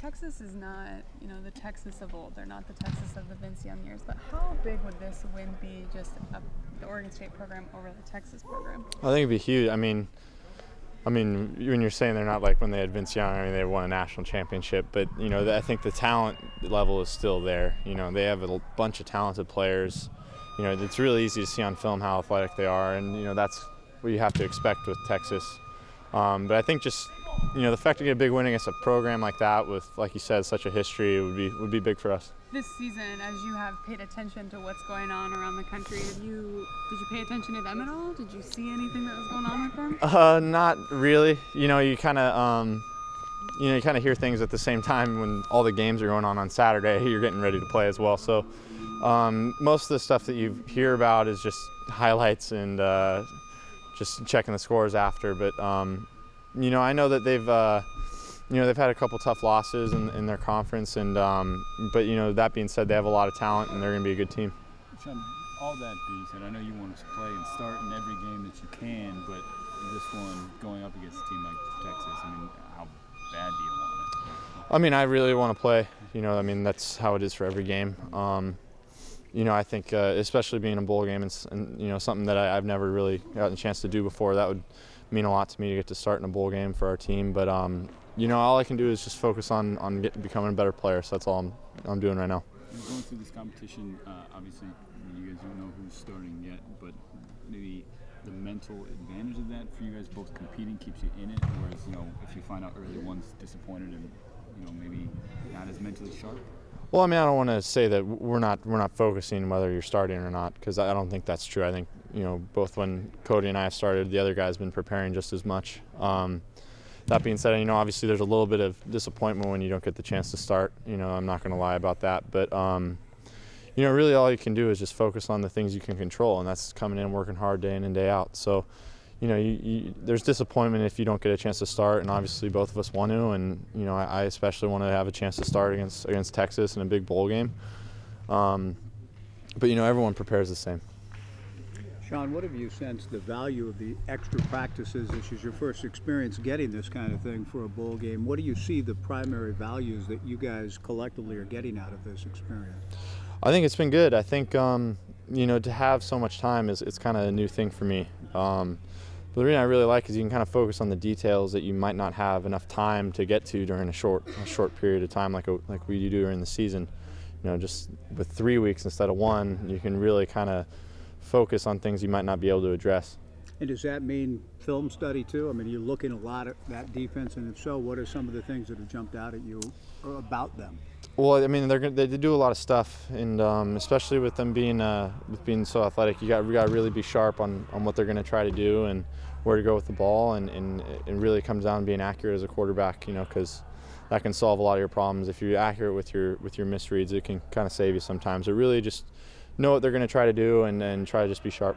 Texas is not, the Texas of old. They're not the Texas of the Vince Young years. But how big would this win be, just the Oregon State program over the Texas program? I think it'd be huge. I mean, when you're saying they're not like when they had Vince Young, I mean, they won a national championship, but, I think the talent level is still there. They have a bunch of talented players. It's really easy to see on film how athletic they are, and, that's what you have to expect with Texas. But I think just, the fact to get a big win against a program like that with, like you said, such a history would be big for us. This season, as you have paid attention to what's going on around the country, did you pay attention to them at all? Did you see anything that was going on with them? Not really. You kind of hear things at the same time when all the games are going on Saturday. You're getting ready to play as well. So most of the stuff that you hear about is just highlights and just checking the scores after. But I know that they've had a couple tough losses in their conference, and but that being said, they have a lot of talent and they're going to be a good team. Sean, all that being said, I know you want to play and start in every game that you can, but this one going up against a team like Texas, I mean, how bad do you want it? I mean, I really want to play. That's how it is for every game. I think especially being a bowl game and something that I've never really gotten a chance to do before, that would mean a lot to me to get to start in a bowl game for our team. But all I can do is just focus on becoming a better player. So that's all I'm doing right now. Going through this competition, obviously you guys don't know who's starting yet, but maybe the mental advantage of that for you guys both competing keeps you in it, whereas if you find out early one's disappointed and maybe not as mentally sharp. Well, I don't want to say that we're not focusing whether you're starting or not, because I don't think that's true. I think both when Cody and I started, the other guys been preparing just as much. That being said, obviously there's a little bit of disappointment when you don't get the chance to start. I'm not going to lie about that, but really all you can do is just focus on the things you can control, and that's coming in and working hard day in and day out. So, there's disappointment if you don't get a chance to start, and obviously both of us want to, and I especially want to have a chance to start against Texas in a big bowl game. But everyone prepares the same. Sean, what have you sensed the value of the extra practices? This is your first experience getting this kind of thing for a bowl game. What do you see the primary values that you guys collectively are getting out of this experience? I think it's been good. I think to have so much time it's kind of a new thing for me. But the reason I really like is you can kind of focus on the details that you might not have enough time to get to during a short period of time, like we do during the season. Just with 3 weeks instead of 1, you can really kind of focus on things you might not be able to address. And does that mean film study too? You're looking a lot at that defense, and if so, what are some of the things that have jumped out at you about them? Well, they do a lot of stuff, and especially with them being so athletic, we got to really be sharp on what they're going to try to do and where to go with the ball, and it really comes down to being accurate as a quarterback, because that can solve a lot of your problems. If you're accurate with your misreads, it can kind of save you sometimes. But really just know what they're going to try to do and try to just be sharp.